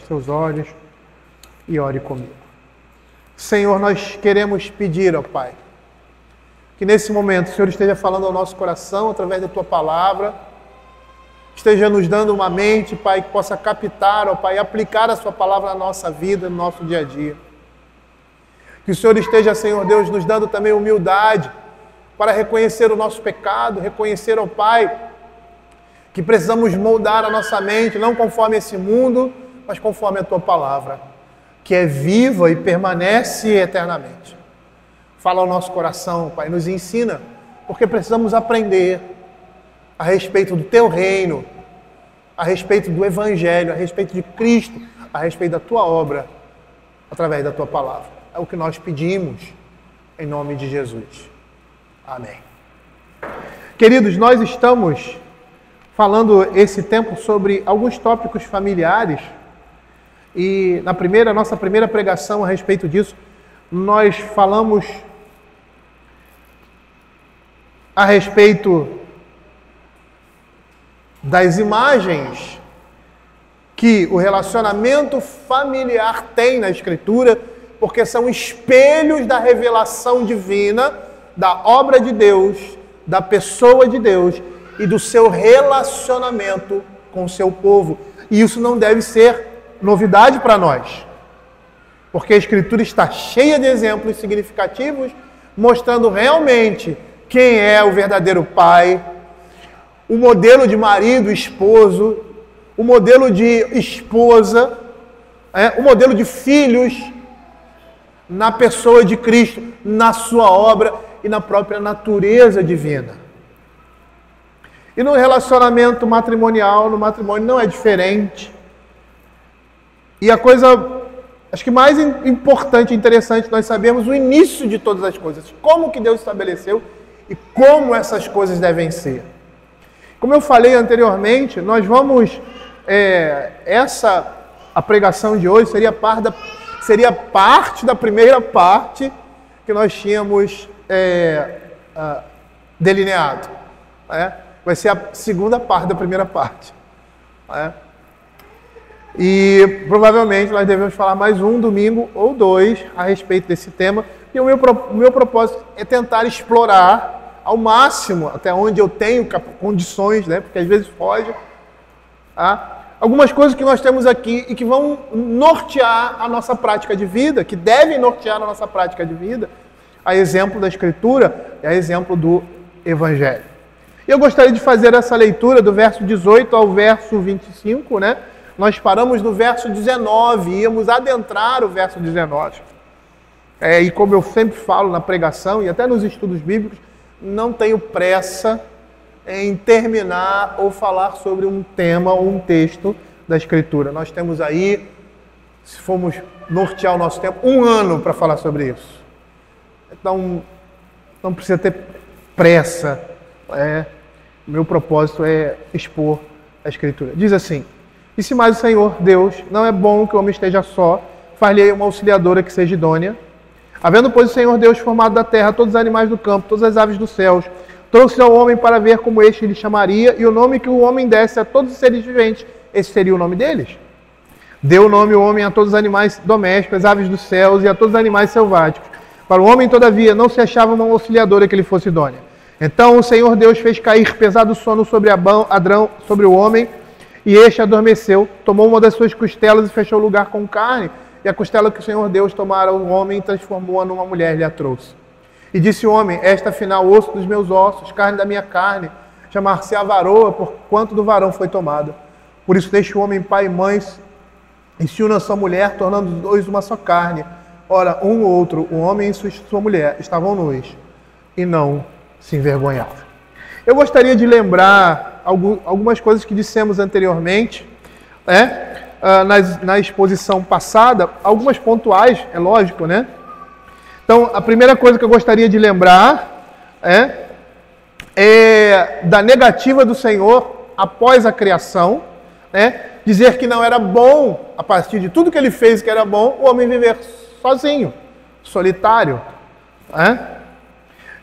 seus olhos e ore comigo. Senhor, nós queremos pedir, ó Pai, que nesse momento o Senhor esteja falando ao nosso coração através da Tua palavra, esteja nos dando uma mente, Pai, que possa captar, ó Pai, e aplicar a Sua palavra na nossa vida, no nosso dia a dia. Que o Senhor esteja, Senhor Deus, nos dando também humildade para reconhecer o nosso pecado, reconhecer, ó Pai, que precisamos moldar a nossa mente, não conforme esse mundo, mas conforme a Tua palavra, que é viva e permanece eternamente. Fala ao nosso coração, Pai, nos ensina, porque precisamos aprender a respeito do Teu reino, a respeito do Evangelho, a respeito de Cristo, a respeito da Tua obra, através da Tua palavra. É o que nós pedimos, em nome de Jesus. Amém. Queridos, nós estamos falando esse tempo sobre alguns tópicos familiares e nossa primeira pregação a respeito disso, nós falamos a respeito das imagens que o relacionamento familiar tem na Escritura, porque são espelhos da revelação divina, da obra de Deus, da pessoa de Deus e do seu relacionamento com o seu povo. E isso não deve ser novidade para nós, porque a Escritura está cheia de exemplos significativos, mostrando realmente quem é o verdadeiro pai, o modelo de marido, esposo, o modelo de esposa, o modelo de filhos, na pessoa de Cristo, na sua obra e na própria natureza divina. E no relacionamento matrimonial, no matrimônio não é diferente. E a coisa, acho que mais importante e interessante, nós sabemos o início de todas as coisas. Como que Deus estabeleceu e como essas coisas devem ser. Como eu falei anteriormente, nós vamos... a pregação de hoje seria parte da primeira parte que nós tínhamos delineado. Vai ser a segunda parte da primeira parte. E provavelmente nós devemos falar mais um domingo ou dois a respeito desse tema. E o meu propósito é tentar explorar ao máximo, até onde eu tenho condições, porque às vezes foge, algumas coisas que nós temos aqui e que vão nortear a nossa prática de vida, que devem nortear a nossa prática de vida, a exemplo da Escritura e a exemplo do Evangelho. E eu gostaria de fazer essa leitura do verso 18 ao verso 25, Nós paramos no verso 19, íamos adentrar o verso 19. E como eu sempre falo na pregação e até nos estudos bíblicos, não tenho pressa em terminar ou falar sobre um tema ou um texto da Escritura. Nós temos aí, se formos nortear o nosso tempo, 1 ano para falar sobre isso. Então, não precisa ter pressa. Meu propósito é expor a Escritura. Diz assim: disse mais o Senhor Deus, não é bom que o homem esteja só, far-lhe uma auxiliadora que seja idônea. Havendo, pois, o Senhor Deus formado da terra todos os animais do campo, todas as aves dos céus, trouxe ao homem para ver como este lhe chamaria, e o nome que o homem desse a todos os seres viventes, esse seria o nome deles. Deu o nome o homem a todos os animais domésticos, as aves dos céus e a todos os animais selváticos. Para o homem, todavia, não se achava uma auxiliadora que lhe fosse idônea. Então o Senhor Deus fez cair pesado sono sobre Adão, sobre o homem, e este adormeceu, tomou uma das suas costelas e fechou o lugar com carne, e a costela que o Senhor Deus tomara ao homem transformou-a numa mulher e lhe a trouxe. E disse o homem: esta afinal osso dos meus ossos, carne da minha carne, chamar-se-á varoa, porquanto do varão foi tomada. Por isso deixa o homem pai e mãe, e se une a sua mulher, tornando os dois uma só carne. Ora, um ou outro, o homem e sua mulher, estavam nus, e não se envergonhavam. Eu gostaria de lembrar algumas coisas que dissemos anteriormente, na exposição passada, algumas pontuais, é lógico, Então, a primeira coisa que eu gostaria de lembrar é da negativa do Senhor após a criação, dizer que não era bom, a partir de tudo que ele fez que era bom, o homem viver sozinho, solitário.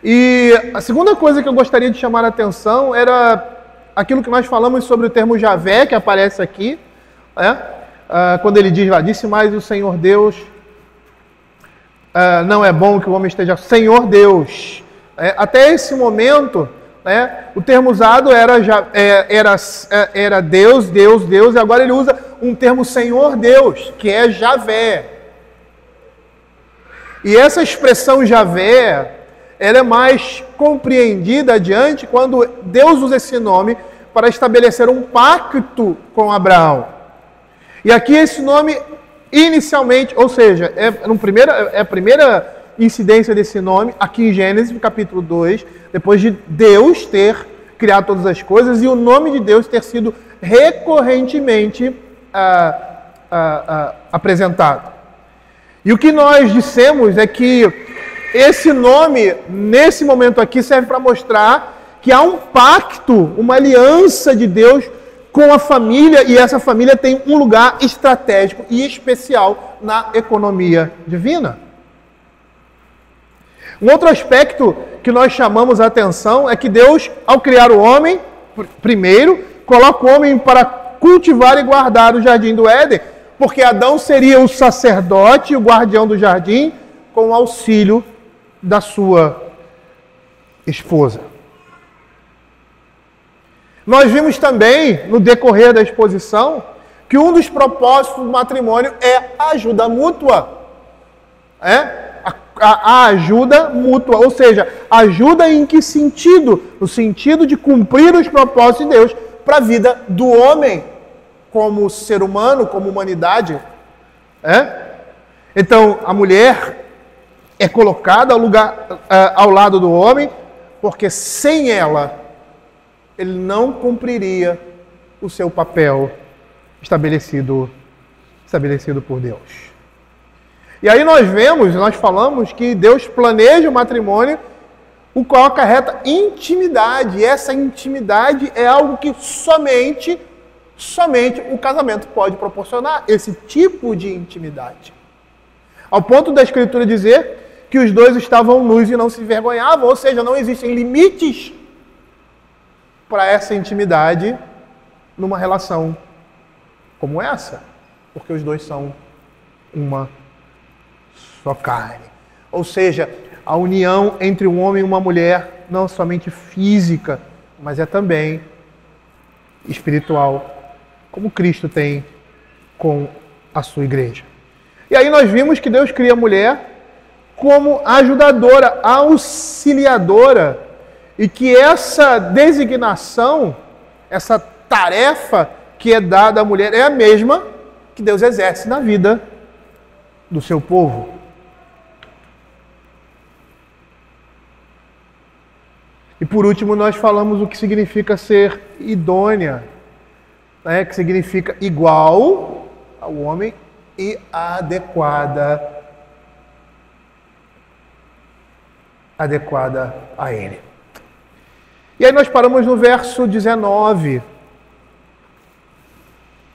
E a segunda coisa que eu gostaria de chamar a atenção era aquilo que nós falamos sobre o termo Javé, que aparece aqui, quando ele diz lá, disse mais o Senhor Deus, não é bom que o homem esteja... Senhor Deus. Até esse momento, o termo usado era Deus, Deus, Deus, e agora ele usa um termo Senhor Deus, que é Javé. E essa expressão Javé, ela é mais compreendida adiante quando Deus usa esse nome para estabelecer um pacto com Abraão. E aqui esse nome, inicialmente, ou seja, é a primeira incidência desse nome, aqui em Gênesis, no capítulo 2, depois de Deus ter criado todas as coisas e o nome de Deus ter sido recorrentemente apresentado. E o que nós dissemos é que esse nome, nesse momento aqui, serve para mostrar que há um pacto, uma aliança de Deus com a família, e essa família tem um lugar estratégico e especial na economia divina. Um outro aspecto que nós chamamos a atenção é que Deus, ao criar o homem, primeiro, coloca o homem para cultivar e guardar o jardim do Éden, porque Adão seria o sacerdote e o guardião do jardim com o auxílio da sua esposa. Nós vimos também, no decorrer da exposição, que um dos propósitos do matrimônio é a ajuda mútua. A ajuda mútua, ou seja, ajuda em que sentido? No sentido de cumprir os propósitos de Deus para a vida do homem, como ser humano, como humanidade. Então, a mulher é colocada ao lado do homem, porque sem ela, ele não cumpriria o seu papel estabelecido por Deus. E aí nós falamos que Deus planeja o matrimônio, o qual acarreta intimidade. E essa intimidade é algo que somente o casamento pode proporcionar, esse tipo de intimidade. Ao ponto da Escritura dizer que os dois estavam nus e não se envergonhavam, ou seja, não existem limites para essa intimidade numa relação como essa, porque os dois são uma só carne. Ou seja, a união entre um homem e uma mulher não somente física, mas é também espiritual, como Cristo tem com a sua igreja. E aí nós vimos que Deus cria a mulher como ajudadora, auxiliadora, e que essa designação, essa tarefa que é dada à mulher é a mesma que Deus exerce na vida do seu povo. E por último nós falamos o que significa ser idônea, que significa igual ao homem e adequada a ele. E aí nós paramos no verso 19,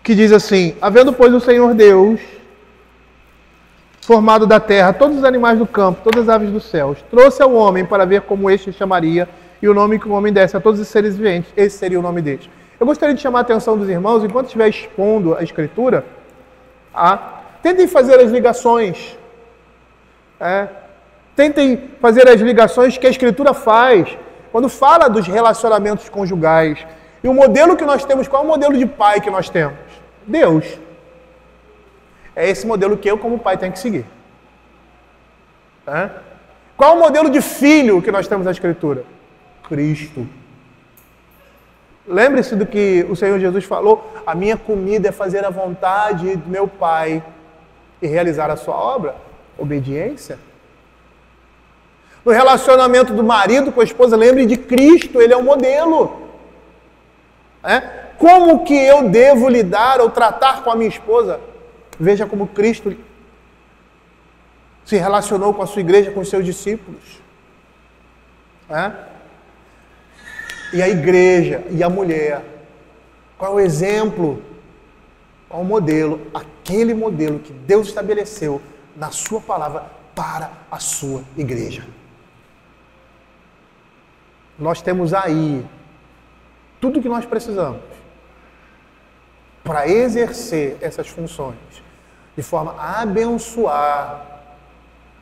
que diz assim: havendo, pois, o Senhor Deus formado da terra todos os animais do campo, todas as aves dos céus, trouxe ao homem para ver como este chamaria, e o nome que o homem desse a todos os seres viventes, esse seria o nome deles. Eu gostaria de chamar a atenção dos irmãos, enquanto estiver expondo a Escritura, tentem fazer as ligações. Tentem fazer as ligações que a Escritura faz quando fala dos relacionamentos conjugais. E o modelo que nós temos, qual é o modelo de pai que nós temos? Deus. É esse modelo que eu, como pai, tenho que seguir. Qual é o modelo de filho que nós temos na Escritura? Cristo. Lembre-se do que o Senhor Jesus falou: a minha comida é fazer a vontade do meu Pai e realizar a sua obra. Obediência. No relacionamento do marido com a esposa, lembre de Cristo, ele é o modelo. Como que eu devo lidar ou tratar com a minha esposa? Veja como Cristo se relacionou com a sua igreja, com os seus discípulos. E a igreja e a mulher. Qual é o exemplo? Qual é o modelo? Aquele modelo que Deus estabeleceu na sua palavra para a sua igreja. Nós temos aí tudo o que nós precisamos para exercer essas funções, de forma a abençoar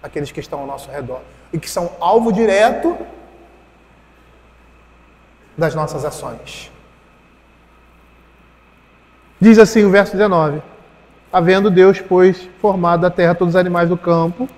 aqueles que estão ao nosso redor e que são alvo direto das nossas ações. Diz assim o verso 19: havendo Deus, pois, formado da terra todos os animais do campo,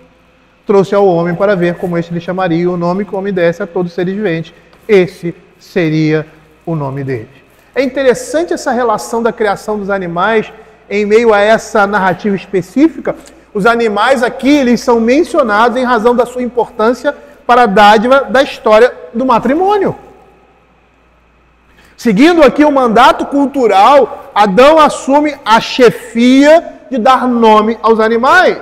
trouxe ao homem para ver como este lhe chamaria o nome que o homem desse a todos os seres viventes. Esse seria o nome deles. É interessante essa relação da criação dos animais em meio a essa narrativa específica. Os animais aqui, eles são mencionados em razão da sua importância para a dádiva da história do matrimônio. Seguindo aqui o mandato cultural, Adão assume a chefia de dar nome aos animais.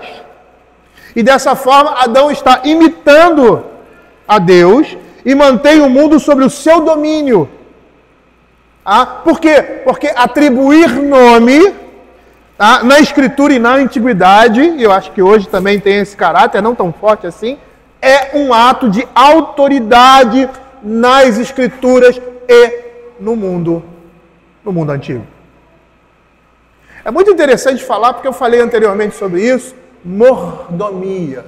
E dessa forma, Adão está imitando a Deus e mantém o mundo sob o seu domínio. Por quê? Porque atribuir nome, na Escritura e na Antiguidade, e eu acho que hoje também tem esse caráter, não tão forte assim, é um ato de autoridade nas Escrituras e no mundo antigo. É muito interessante falar, porque eu falei anteriormente sobre isso, mordomia.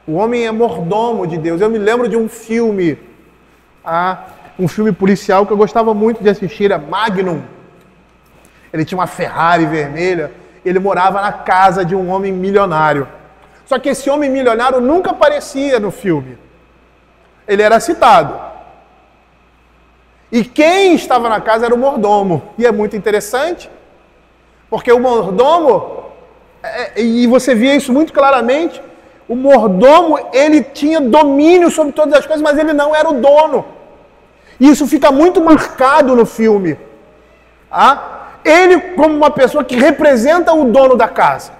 O homem é mordomo de Deus. Eu me lembro de um filme policial que eu gostava muito de assistir, era Magnum. Ele tinha uma Ferrari vermelha, ele morava na casa de um homem milionário. Só que esse homem milionário nunca aparecia no filme. Ele era citado. E quem estava na casa era o mordomo. E é muito interessante, porque o mordomo, e você via isso muito claramente, o mordomo, ele tinha domínio sobre todas as coisas, mas ele não era o dono. E isso fica muito marcado no filme. Ele como uma pessoa que representa o dono da casa.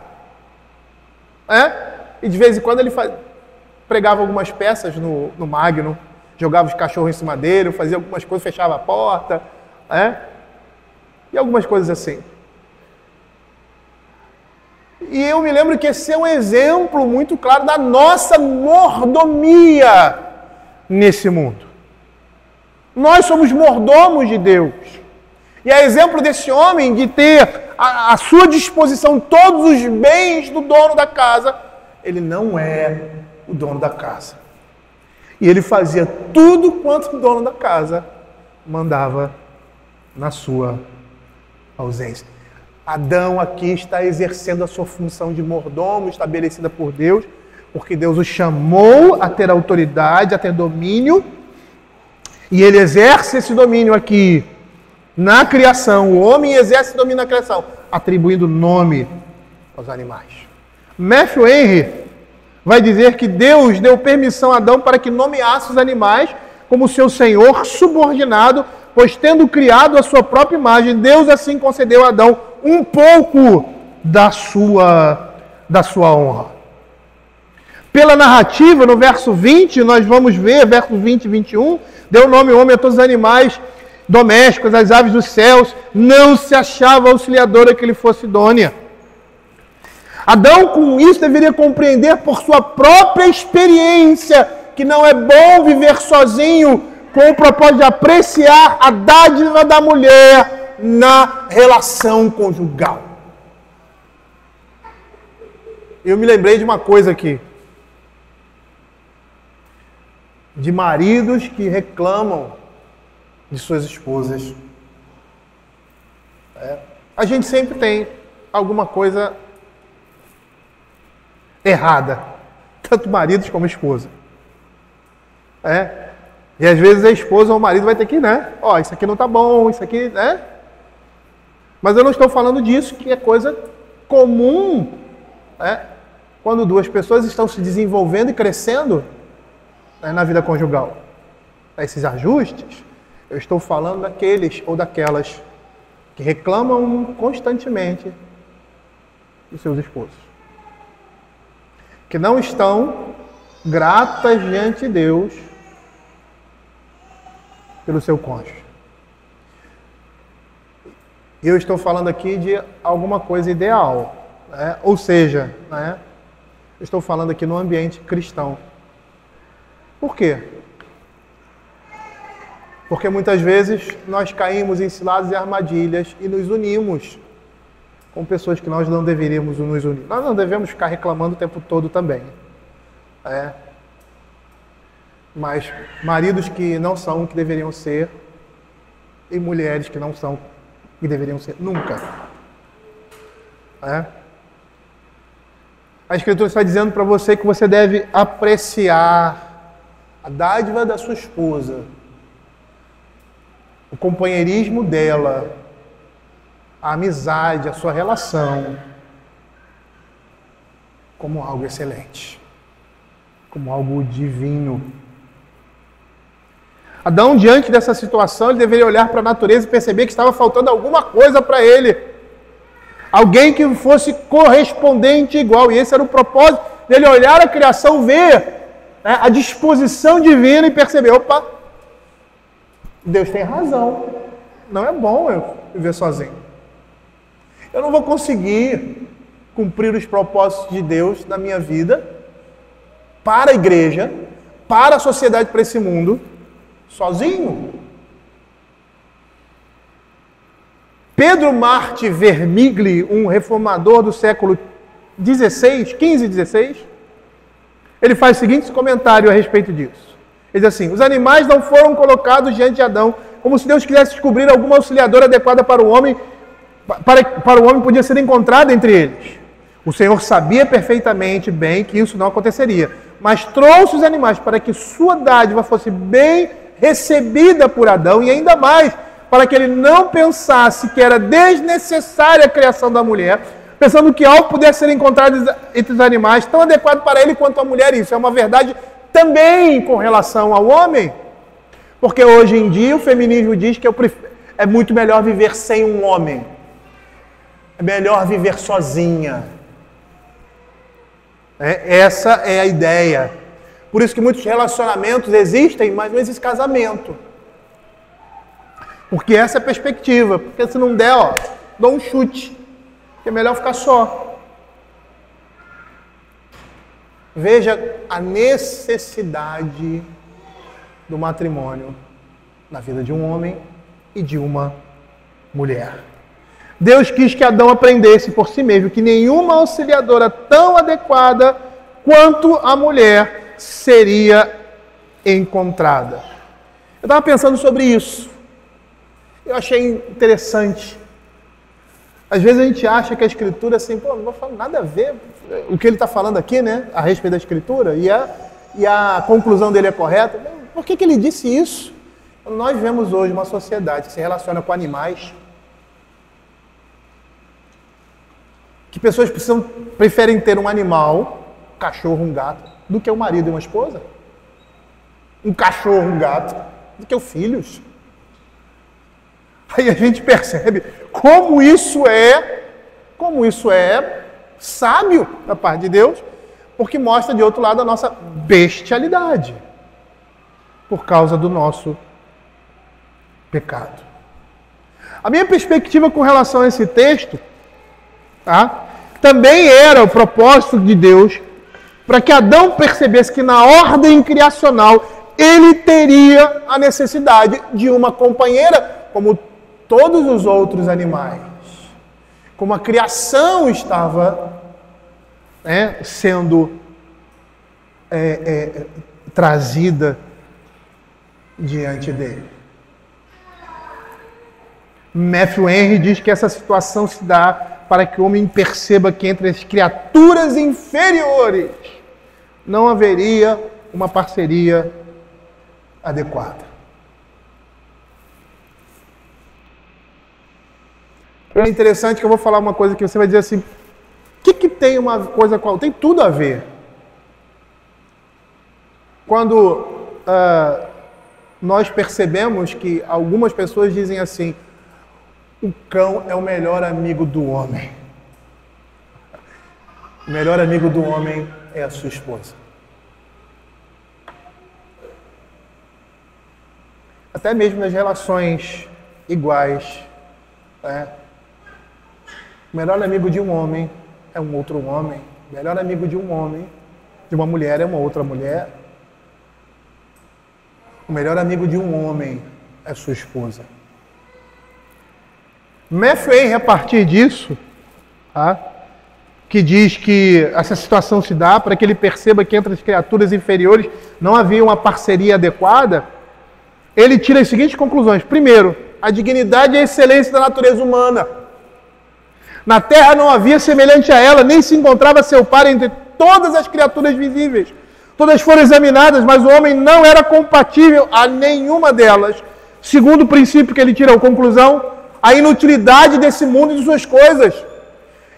E de vez em quando ele pregava algumas peças no Magnum, jogava os cachorros em cima dele, fazia algumas coisas, fechava a porta, e algumas coisas assim. E eu me lembro que esse é um exemplo muito claro da nossa mordomia nesse mundo. Nós somos mordomos de Deus. E é exemplo desse homem de ter à sua disposição todos os bens do dono da casa. Ele não é o dono da casa. E ele fazia tudo quanto o dono da casa mandava na sua ausência. Adão aqui está exercendo a sua função de mordomo estabelecida por Deus, porque Deus o chamou a ter autoridade, a ter domínio, e ele exerce esse domínio aqui na criação. O homem exerce domínio na criação, atribuindo nome aos animais. Matthew Henry vai dizer que Deus deu permissão a Adão para que nomeasse os animais como seu senhor subordinado, pois tendo criado a sua própria imagem, Deus assim concedeu a Adão um pouco da sua honra. Pela narrativa, no verso 20, nós vamos ver, versos 20 e 21, deu nome ao homem a todos os animais domésticos, as aves dos céus, não se achava auxiliadora que lhe fosse idônea. Adão, com isso, deveria compreender por sua própria experiência que não é bom viver sozinho, com o propósito de apreciar a dádiva da mulher na relação conjugal. Eu me lembrei de uma coisa aqui. De maridos que reclamam de suas esposas. A gente sempre tem alguma coisa errada, tanto maridos como esposa. E às vezes a esposa ou o marido vai ter que, isso aqui não tá bom, isso aqui, Mas eu não estou falando disso, que é coisa comum, quando duas pessoas estão se desenvolvendo e crescendo na vida conjugal. Esses ajustes, eu estou falando daqueles ou daquelas que reclamam constantemente dos seus esposos, que não estão gratas diante de Deus pelo seu cônjuge. Eu estou falando aqui de alguma coisa ideal, ou seja, eu estou falando aqui no ambiente cristão. Por quê? Porque muitas vezes nós caímos em ciladas e armadilhas e nos unimos com pessoas que nós não deveríamos nos unir. Nós não devemos ficar reclamando o tempo todo também. Mas maridos que não são o que deveriam ser e mulheres que não são o que deveriam ser nunca. A Escritura está dizendo para você que você deve apreciar a dádiva da sua esposa, o companheirismo dela, a amizade, a sua relação, como algo excelente, como algo divino. Adão, diante dessa situação, ele deveria olhar para a natureza e perceber que estava faltando alguma coisa para ele. Alguém que fosse correspondente igual. E esse era o propósito dele olhar a criação, ver a disposição divina e perceber, opa, Deus tem razão. Não é bom eu viver sozinho. Eu não vou conseguir cumprir os propósitos de Deus na minha vida, para a igreja, para a sociedade, para esse mundo, sozinho. Pedro Marty Vermigli, um reformador do século XVI, 15 e 16, ele faz o seguinte comentário a respeito disso. Ele diz assim: os animais não foram colocados diante de Adão como se Deus quisesse descobrir alguma auxiliadora adequada para o homem, para o homem podia ser encontrado entre eles. O Senhor sabia perfeitamente bem que isso não aconteceria, mas trouxe os animais para que sua dádiva fosse bem recebida por Adão e ainda mais, para que ele não pensasse que era desnecessária a criação da mulher, pensando que algo pudesse ser encontrado entre os animais tão adequado para ele quanto a mulher. Isso é uma verdade também com relação ao homem, porque hoje em dia o feminismo diz que é muito melhor viver sem um homem, é melhor viver sozinha. Essa é a ideia. Por isso que muitos relacionamentos existem, mas não existe casamento. Porque essa é a perspectiva. Porque se não der, dou um chute. Que é melhor ficar só. Veja a necessidade do matrimônio na vida de um homem e de uma mulher. Deus quis que Adão aprendesse por si mesmo que nenhuma auxiliadora tão adequada quanto a mulher seria encontrada. Eu estava pensando sobre isso. Eu achei interessante. Às vezes a gente acha que a Escritura, assim, não vai falar nada a ver o que ele está falando aqui, né, a respeito da Escritura, e a conclusão dele é correta. Por que ele disse isso? Nós vemos hoje uma sociedade que se relaciona com animais, que pessoas preferem ter um animal, um cachorro, um gato, do que um marido e uma esposa. Um cachorro, um gato, do que os filhos. Aí a gente percebe como isso é sábio da parte de Deus, porque mostra de outro lado a nossa bestialidade, por causa do nosso pecado. A minha perspectiva com relação a esse texto, também era o propósito de Deus para que Adão percebesse que na ordem criacional ele teria a necessidade de uma companheira, como todos os outros animais. Como a criação estava sendo trazida diante dele. Matthew Henry diz que essa situação se dá para que o homem perceba que entre as criaturas inferiores não haveria uma parceria adequada. É interessante que eu vou falar uma coisa que você vai dizer assim, o que tem uma coisa com a outra? Tem tudo a ver. Quando nós percebemos que algumas pessoas dizem assim, o cão é o melhor amigo do homem. O melhor amigo do homem é a sua esposa. Até mesmo nas relações iguais, o melhor amigo de um homem é um outro homem. O melhor amigo de um homem, de uma mulher, é uma outra mulher. O melhor amigo de um homem é sua esposa. Matthew Henry, a partir disso, tá? Que diz que essa situação se dá para que ele perceba que entre as criaturas inferiores não havia uma parceria adequada, ele tira as seguintes conclusões. Primeiro, a dignidade e a excelência da natureza humana. Na terra não havia semelhante a ela, nem se encontrava seu par entre todas as criaturas visíveis. Todas foram examinadas, mas o homem não era compatível a nenhuma delas. Segundo princípio que ele tira a conclusão, a inutilidade desse mundo e de suas coisas.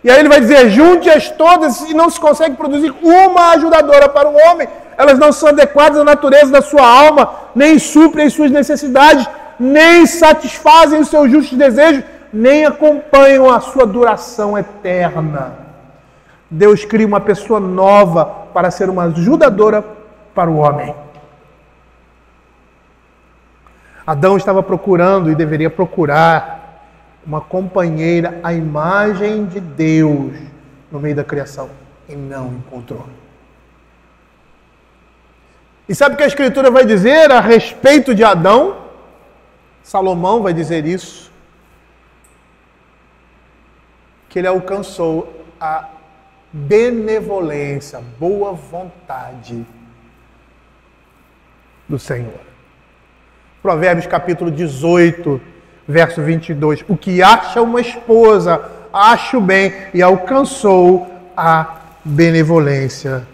E aí ele vai dizer, junte-as todas e não se consegue produzir uma ajudadora para o homem. Elas não são adequadas à natureza da sua alma, nem suprem as suas necessidades, nem satisfazem os seus justos desejos, nem acompanham a sua duração eterna. Deus cria uma pessoa nova para ser uma ajudadora para o homem. Adão estava procurando e deveria procurar uma companheira à imagem de Deus no meio da criação e não encontrou. E sabe o que a Escritura vai dizer a respeito de Adão? Salomão vai dizer isso. Que ele alcançou a benevolência, boa vontade do Senhor. Provérbios capítulo 18, verso 22. O que acha uma esposa, acha o bem e alcançou a benevolência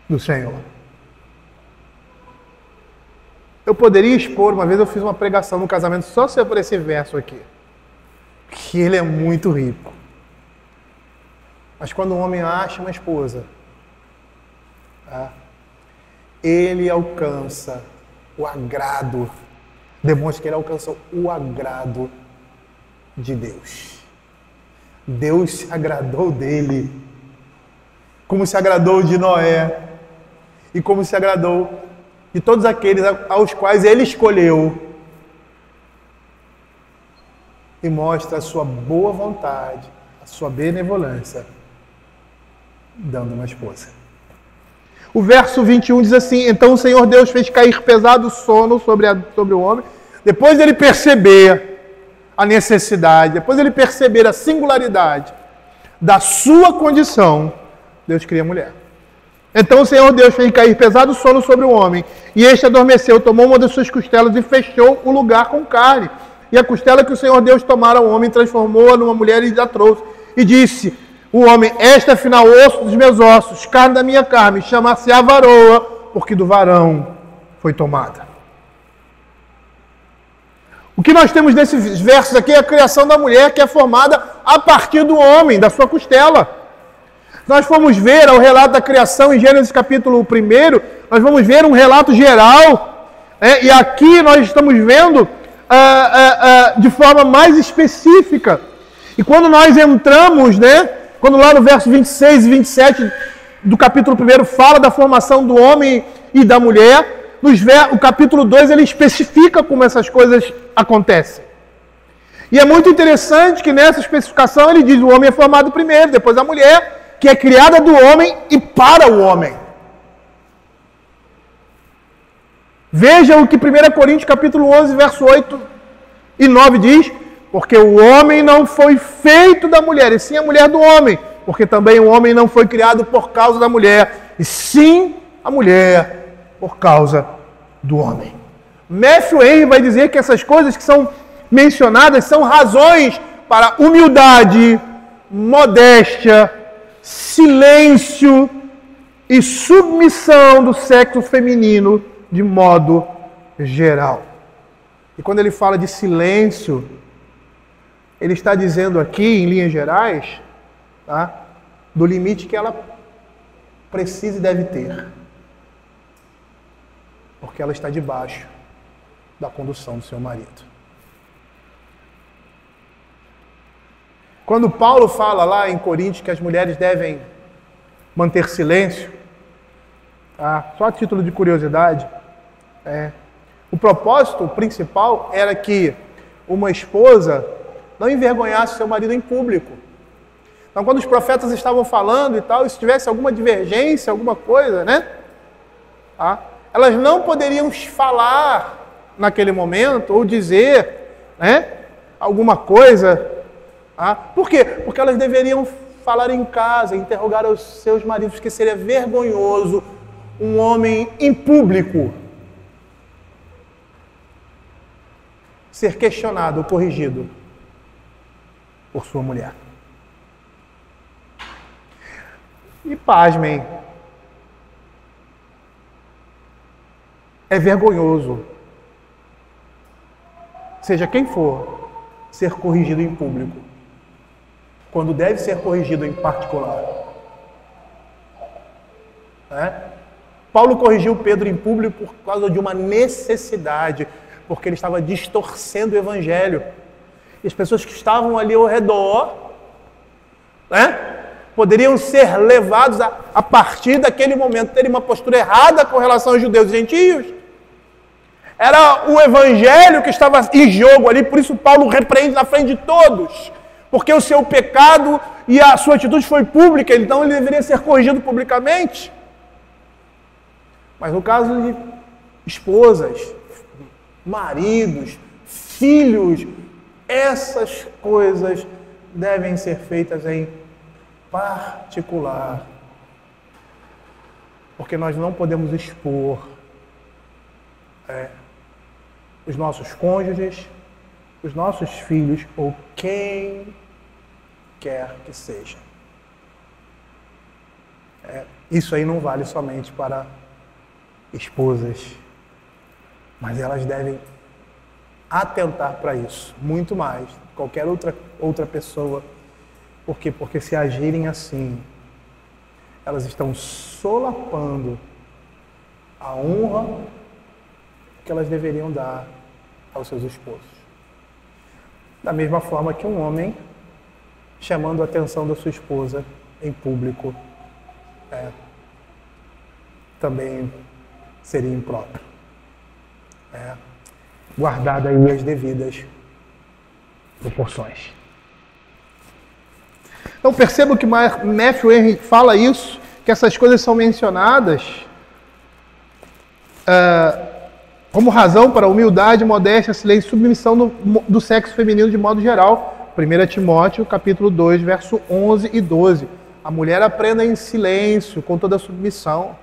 do Senhor. Eu poderia expor, uma vez eu fiz uma pregação no casamento só por esse verso aqui. Que ele é muito rico. Mas quando um homem acha uma esposa, tá? Ele alcança o agrado, demonstra que ele alcançou o agrado de Deus. Deus se agradou dele, como se agradou de Noé, e como se agradou de todos aqueles aos quais ele escolheu, e mostra a sua boa vontade, a sua benevolência, dando uma esposa. O verso 21 diz assim, então o Senhor Deus fez cair pesado sono sobre o homem, depois dele perceber a necessidade, depois dele perceber a singularidade da sua condição, Deus cria a mulher. Então o Senhor Deus fez cair pesado sono sobre o homem, e este adormeceu, tomou uma das suas costelas e fechou o lugar com carne. E a costela que o Senhor Deus tomara ao homem, transformou-a numa mulher e a trouxe. E disse o homem, esta afinal osso dos meus ossos, carne da minha carne, chamar-se-á varoa, porque do varão foi tomada. O que nós temos nesses versos aqui é a criação da mulher, que é formada a partir do homem, da sua costela. Nós fomos ver o relato da criação em Gênesis capítulo 1, nós vamos ver um relato geral, e aqui nós estamos vendo de forma mais específica. E quando nós entramos, quando lá no verso 26 e 27 do capítulo 1 fala da formação do homem e da mulher, o capítulo 2 ele especifica como essas coisas acontecem. E é muito interessante que nessa especificação ele diz o homem é formado primeiro, depois a mulher, que é criada do homem e para o homem. Veja o que 1 Coríntios capítulo 11, verso 8 e 9 diz, porque o homem não foi feito da mulher, e sim a mulher do homem, porque também o homem não foi criado por causa da mulher, e sim a mulher por causa do homem. Matthew Henry vai dizer que essas coisas que são mencionadas são razões para humildade, modéstia, silêncio e submissão do sexo feminino de modo geral. E quando ele fala de silêncio, ele está dizendo aqui, em linhas gerais, tá, do limite que ela precisa e deve ter. Porque ela está debaixo da condução do seu marido. Quando Paulo fala lá em Coríntios que as mulheres devem manter silêncio, tá, só a título de curiosidade, o propósito principal era que uma esposa não envergonhasse seu marido em público. Então, quando os profetas estavam falando e tal, e se tivesse alguma divergência, alguma coisa, elas não poderiam falar naquele momento, ou dizer, né, alguma coisa. Por quê? Porque elas deveriam falar em casa, interrogar os seus maridos, porque seria vergonhoso um homem em público ser questionado ou corrigido por sua mulher. E pasmem, é vergonhoso, seja quem for, ser corrigido em público, quando deve ser corrigido em particular. Paulo corrigiu Pedro em público por causa de uma necessidade, porque ele estava distorcendo o evangelho. E as pessoas que estavam ali ao redor, poderiam ser levados a partir daquele momento, terem uma postura errada com relação aos judeus e gentios. Era o evangelho que estava em jogo ali, por isso Paulo repreende na frente de todos, porque o seu pecado e a sua atitude foi pública, então ele deveria ser corrigido publicamente. Mas no caso de esposas, maridos, filhos, essas coisas devem ser feitas em particular, porque nós não podemos expor os nossos cônjuges, os nossos filhos ou quem quer que seja. Isso aí não vale somente para esposas, mas elas devem atentar para isso, muito mais qualquer outra pessoa. Por quê? Porque se agirem assim, elas estão solapando a honra que elas deveriam dar aos seus esposos. Da mesma forma que um homem chamando a atenção da sua esposa em público também seria impróprio. Guardada aí as devidas proporções. Então perceba que Matthew Henry fala isso, que essas coisas são mencionadas como razão para a humildade, modéstia, silêncio e submissão do sexo feminino de modo geral. 1 Timóteo, capítulo 2, verso 11 e 12. A mulher aprenda em silêncio, com toda a submissão.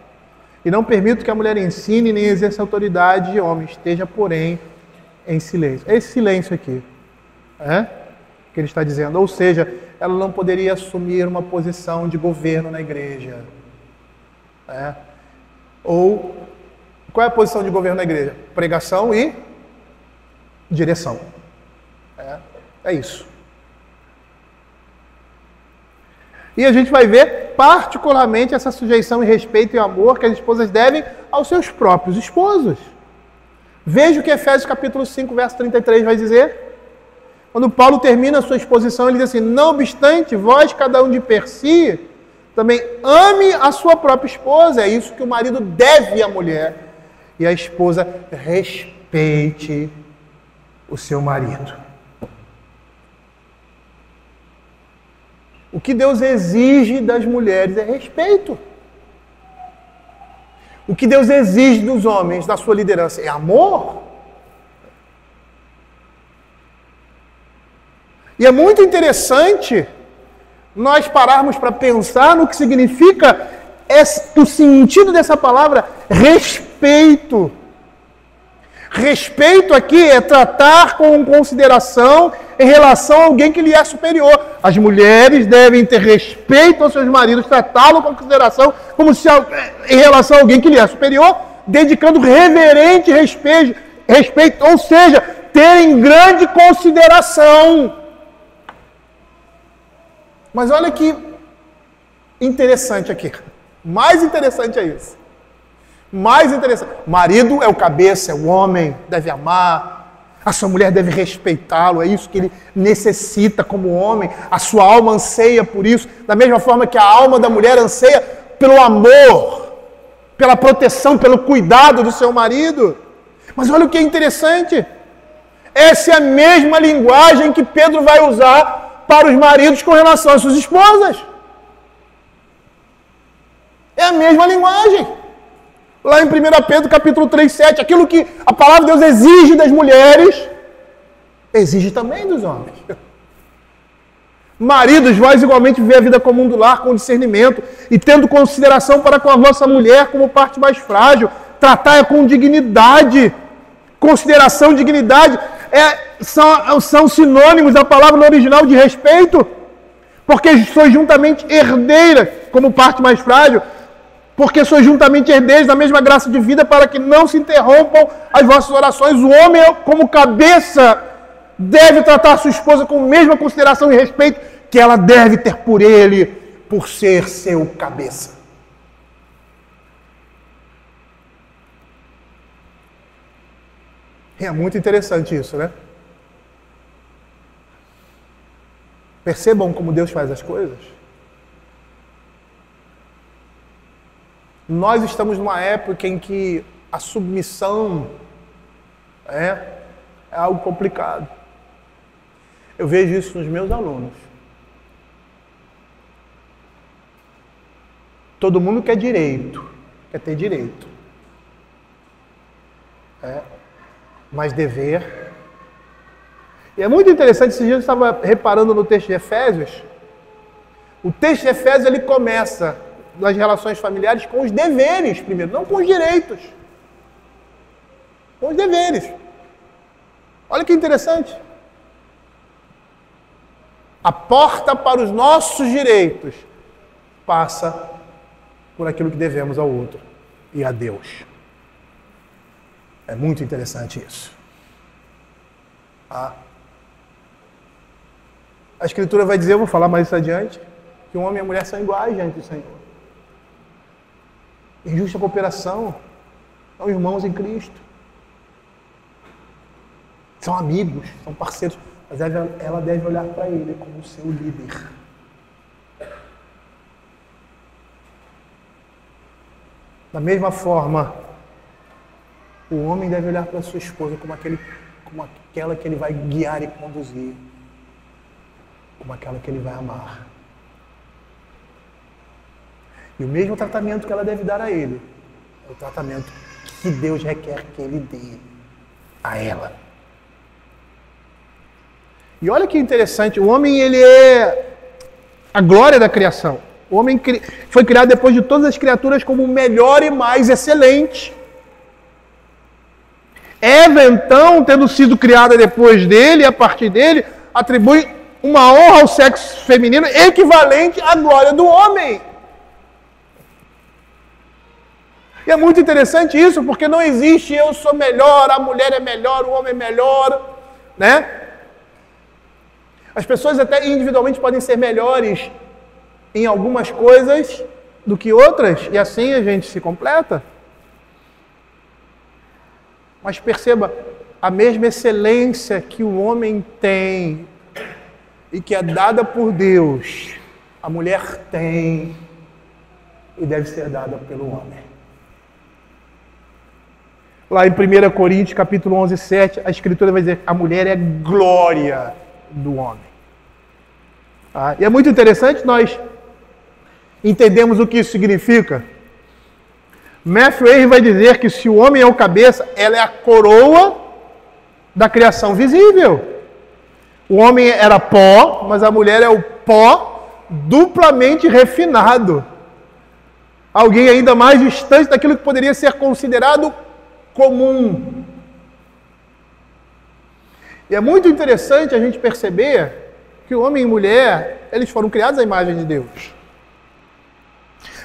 E não permito que a mulher ensine nem exerça autoridade de homem. Esteja, porém, em silêncio. É esse silêncio aqui. Que ele está dizendo. Ou seja, ela não poderia assumir uma posição de governo na igreja. Ou, qual é a posição de governo na igreja? Pregação e direção. É isso. E a gente vai ver particularmente essa sujeição e respeito e amor que as esposas devem aos seus próprios esposos. Veja o que Efésios capítulo 5, verso 33 vai dizer. Quando Paulo termina a sua exposição, ele diz assim: não obstante, vós, cada um de per si, também ame a sua própria esposa. É isso que o marido deve à mulher. E a esposa respeite o seu marido. O que Deus exige das mulheres é respeito. O que Deus exige dos homens, da sua liderança, é amor. E é muito interessante nós pararmos para pensar no que significa o sentido dessa palavra respeito. Respeito aqui é tratar com consideração em relação a alguém que lhe é superior. As mulheres devem ter respeito aos seus maridos, tratá-lo com consideração como se em relação a alguém que lhe é superior, dedicando reverente respeito, ou seja, terem grande consideração. Mas olha que interessante aqui. Mais interessante é isso. Mais interessante. O marido é o cabeça, é o homem, deve amar. A sua mulher deve respeitá-lo. É isso que ele necessita como homem. A sua alma anseia por isso. Da mesma forma que a alma da mulher anseia pelo amor, pela proteção, pelo cuidado do seu marido. Mas olha o que é interessante. Essa é a mesma linguagem que Pedro vai usar para os maridos com relação às suas esposas. É a mesma linguagem. Lá em 1 Pedro capítulo 3:7, aquilo que a palavra de Deus exige das mulheres, exige também dos homens. Maridos, vós igualmente vivei a vida comum do lar com discernimento e tendo consideração para com a vossa mulher como parte mais frágil, tratai-a com dignidade. Consideração, dignidade, são sinônimos da palavra no original de respeito, porque sois juntamente herdeiras, como parte mais frágil, porque sois juntamente herdeiros da mesma graça de vida, para que não se interrompam as vossas orações. O homem, como cabeça, deve tratar sua esposa com a mesma consideração e respeito que ela deve ter por ele, por ser seu cabeça. É muito interessante isso, né? Percebam como Deus faz as coisas. Nós estamos numa época em que a submissão é algo complicado. Eu vejo isso nos meus alunos. Todo mundo quer direito, quer ter direito. Mas dever. E é muito interessante, esses dias eu estava reparando no texto de Efésios. O texto de Efésios ele começa nas relações familiares com os deveres primeiro, não com os direitos. Com os deveres. Olha que interessante. A porta para os nossos direitos passa por aquilo que devemos ao outro e a Deus. É muito interessante isso. A Escritura vai dizer, eu vou falar mais isso adiante, que um homem e a mulher são iguais diante do Senhor. Em justa cooperação, são irmãos em Cristo. São amigos, são parceiros. Mas ela deve olhar para ele como seu líder. Da mesma forma, o homem deve olhar para sua esposa como aquela que ele vai guiar e conduzir. Como aquela que ele vai amar. E o mesmo tratamento que ela deve dar a ele, é o tratamento que Deus requer que ele dê a ela. E olha que interessante, o homem ele é a glória da criação. O homem foi criado depois de todas as criaturas como o melhor e mais excelente. Eva, então, tendo sido criada depois dele, a partir dele, atribui uma honra ao sexo feminino equivalente à glória do homem. E é muito interessante isso, porque não existe eu sou melhor, a mulher é melhor, o homem é melhor, né? As pessoas até individualmente podem ser melhores em algumas coisas do que outras, e assim a gente se completa. Mas perceba, a mesma excelência que o homem tem e que é dada por Deus, a mulher tem e deve ser dada pelo homem. Lá em 1 Coríntios, capítulo 11:7, a Escritura vai dizer que a mulher é glória do homem. E é muito interessante nós entendemos o que isso significa. Matthew Henry vai dizer que se o homem é o cabeça, ela é a coroa da criação visível. O homem era pó, mas a mulher é o pó duplamente refinado. Alguém ainda mais distante daquilo que poderia ser considerado comum. E é muito interessante a gente perceber que o homem e mulher, eles foram criados à imagem de Deus.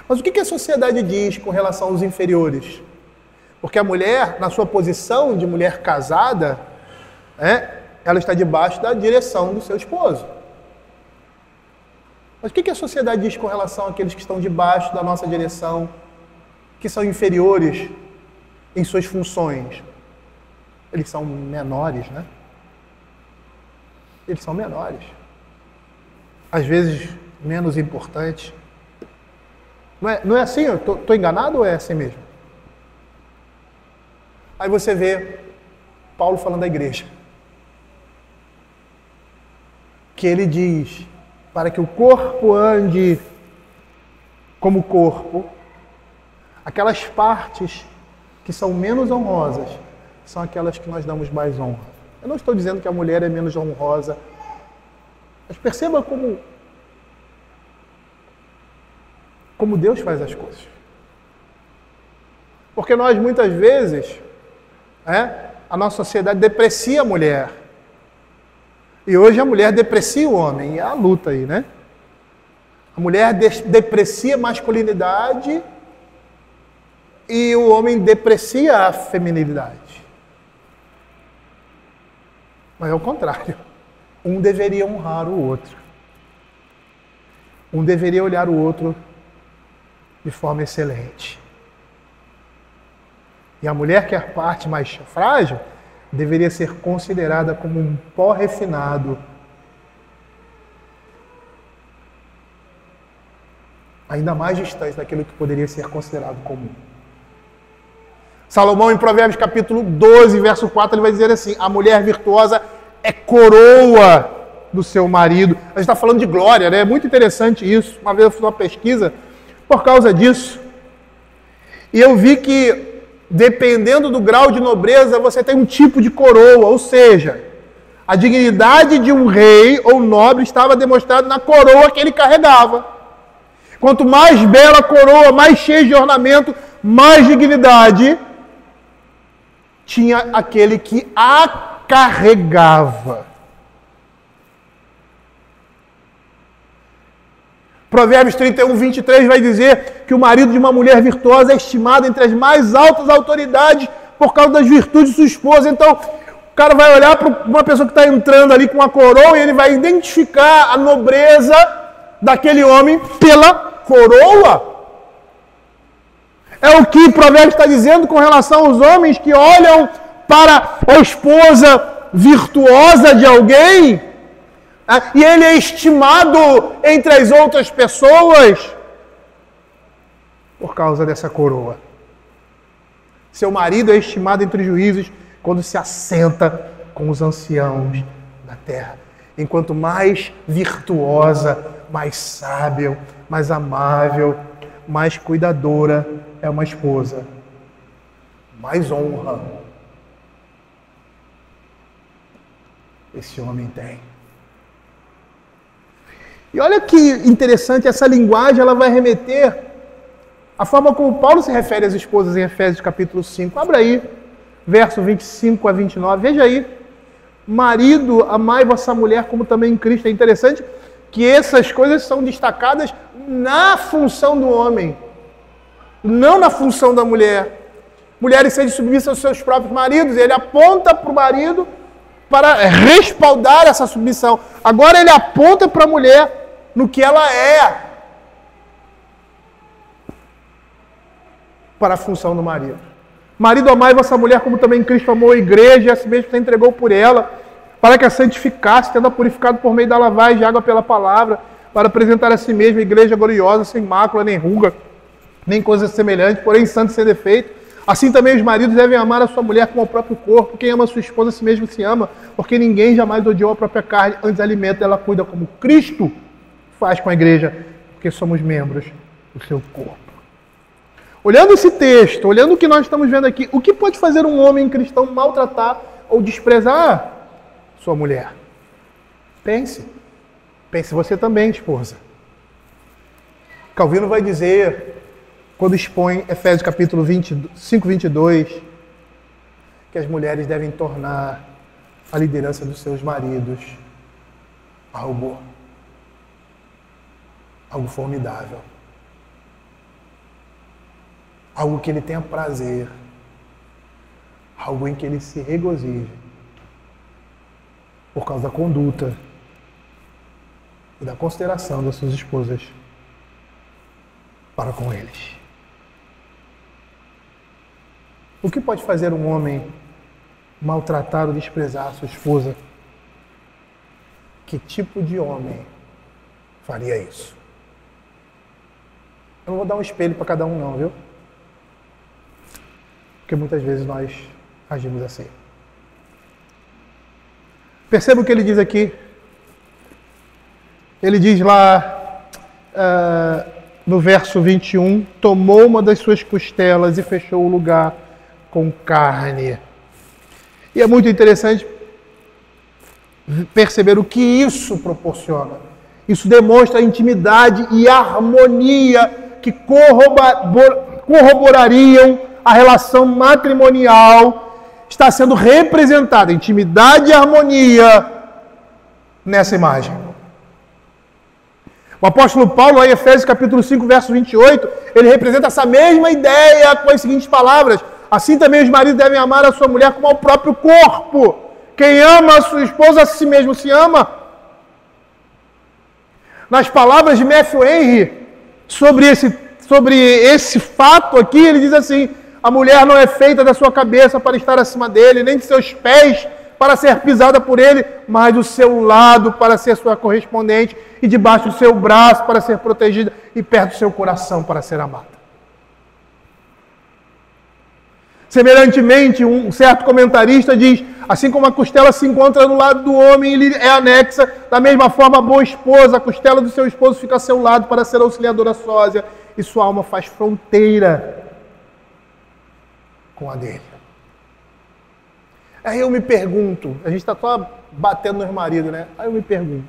Mas o que a sociedade diz com relação aos inferiores? Porque a mulher, na sua posição de mulher casada, ela está debaixo da direção do seu esposo. Mas o que a sociedade diz com relação àqueles que estão debaixo da nossa direção, que são inferiores em suas funções? Eles são menores, né? Eles são menores. Às vezes, menos importantes. Não é assim? Eu estou enganado ou é assim mesmo? Aí você vê Paulo falando da igreja. Que ele diz, para que o corpo ande como corpo, Aquelas partes que são menos honrosas são aquelas que nós damos mais honra. Eu não estou dizendo que a mulher é menos honrosa, mas perceba como Deus faz as coisas. Porque nós muitas vezes, a nossa sociedade deprecia a mulher. E hoje a mulher deprecia o homem, e é a luta aí, né? A mulher deprecia a masculinidade e o homem deprecia a feminilidade. Mas é o contrário. Um deveria honrar o outro. Um deveria olhar o outro de forma excelente. E a mulher, que é a parte mais frágil, deveria ser considerada como um pó refinado. Ainda mais distante daquilo que poderia ser considerado comum. Salomão, em Provérbios capítulo 12, verso 4, ele vai dizer assim: a mulher virtuosa é coroa do seu marido. A gente está falando de glória, né? É muito interessante isso. Uma vez eu fiz uma pesquisa por causa disso. E eu vi que, dependendo do grau de nobreza, você tem um tipo de coroa. Ou seja, a dignidade de um rei ou nobre estava demonstrada na coroa que ele carregava. Quanto mais bela a coroa, mais cheia de ornamento, mais dignidade tinha aquele que a carregava. Provérbios 31, 23 vai dizer que o marido de uma mulher virtuosa é estimado entre as mais altas autoridades por causa das virtudes de sua esposa. Então, o cara vai olhar para uma pessoa que está entrando ali com a coroa e ele vai identificar a nobreza daquele homem pela coroa. É o que Provérbios está dizendo com relação aos homens que olham para a esposa virtuosa de alguém, e ele é estimado entre as outras pessoas por causa dessa coroa. Seu marido é estimado entre os juízes quando se assenta com os anciãos da terra. Enquanto mais virtuosa, mais sábia, mais amável, mais cuidadora é uma esposa, mais honra esse homem tem. E olha que interessante, essa linguagem ela vai remeter à forma como Paulo se refere às esposas em Efésios capítulo 5. Abra aí, verso 25 a 29. Veja aí. Marido, amai vossa mulher como também em Cristo. É interessante que essas coisas são destacadas na função do homem, não na função da mulher. Mulheres sejam submissas aos seus próprios maridos. Ele aponta para o marido para respaldar essa submissão. Agora ele aponta para a mulher no que ela é para a função do marido. Marido, amai vossa mulher como também Cristo amou a igreja e a si mesmo se entregou por ela, para que a santificasse, tendo-a purificado por meio da lavagem de água pela palavra, para apresentar a si mesmo a igreja gloriosa, sem mácula, nem ruga, nem coisa semelhante, porém santo e sem defeito. Assim também os maridos devem amar a sua mulher como ao próprio corpo. Quem ama a sua esposa a si mesmo se ama, porque ninguém jamais odiou a própria carne, antes alimenta, ela cuida como Cristo faz com a igreja, porque somos membros do seu corpo. Olhando esse texto, olhando o que nós estamos vendo aqui, o que pode fazer um homem cristão maltratar ou desprezar sua mulher? Pense você também, esposa. Calvino vai dizer, quando expõe Efésios capítulo 5, 22, que as mulheres devem tornar a liderança dos seus maridos algo formidável. Algo que ele tenha prazer. Algo em que ele se regozije. Por causa da conduta e da consideração das suas esposas para com eles. O que pode fazer um homem maltratar ou desprezar a sua esposa? Que tipo de homem faria isso? Eu não vou dar um espelho para cada um não, viu? Porque muitas vezes nós agimos assim. Perceba o que ele diz aqui. Ele diz lá, no verso 21, tomou uma das suas costelas e fechou o lugar com carne. E é muito interessante perceber o que isso proporciona. Isso demonstra a intimidade e a harmonia que corroborariam a relação matrimonial. Está sendo representada, intimidade e harmonia, nessa imagem. O apóstolo Paulo, lá em Efésios capítulo 5, verso 28, ele representa essa mesma ideia com as seguintes palavras: assim também os maridos devem amar a sua mulher como ao próprio corpo. Quem ama a sua esposa, a si mesmo se ama. Nas palavras de Matthew Henry, sobre esse fato aqui, ele diz assim: a mulher não é feita da sua cabeça para estar acima dele, nem de seus pés para ser pisada por ele, mas do seu lado para ser sua correspondente, e debaixo do seu braço para ser protegida, e perto do seu coração para ser amada. Semelhantemente, um certo comentarista diz: assim como a costela se encontra no lado do homem e lhe é anexa, da mesma forma a boa esposa, a costela do seu esposo fica a seu lado para ser auxiliadora sósia, e sua alma faz fronteira com a dele. Aí eu me pergunto, a gente está só batendo nos maridos, né? Aí eu me pergunto,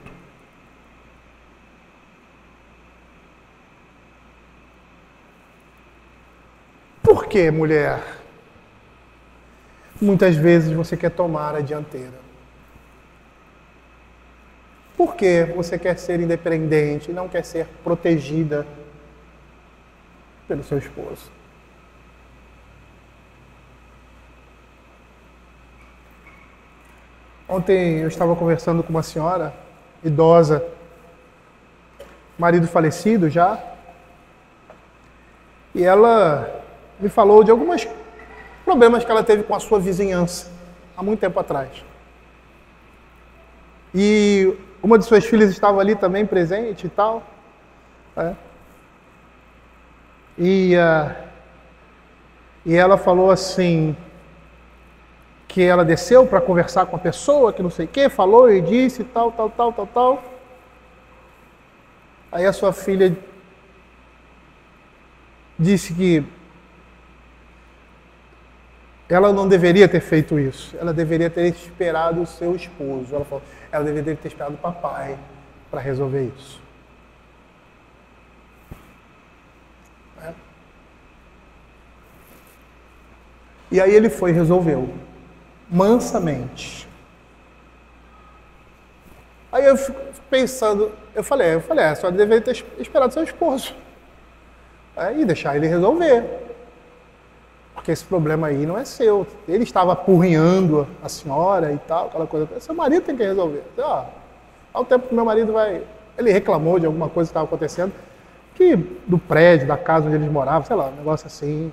por que, mulher, muitas vezes você quer tomar a dianteira? Por que você quer ser independente e não quer ser protegida pelo seu esposo? Ontem eu estava conversando com uma senhora idosa, marido falecido já, e ela me falou de alguns problemas que ela teve com a sua vizinhança, há muito tempo atrás. E uma de suas filhas estava ali também presente e tal. E ela falou assim, que ela desceu para conversar com a pessoa, que não sei o que, falou e disse tal. Aí a sua filha disse que ela não deveria ter feito isso. Ela deveria ter esperado o seu esposo. Ela falou, ela deveria ter esperado o papai para resolver isso. E aí ele foi e resolveu. Mansamente. Aí eu fico pensando, eu falei, a senhora deveria ter esperado seu esposo. E deixar ele resolver. Porque esse problema aí não é seu. Ele estava apurrinhando a senhora e tal, aquela coisa. Seu marido tem que resolver. Ao tempo que meu marido vai... Ele reclamou de alguma coisa que estava acontecendo, que do prédio, da casa onde eles moravam, sei lá, um negócio assim,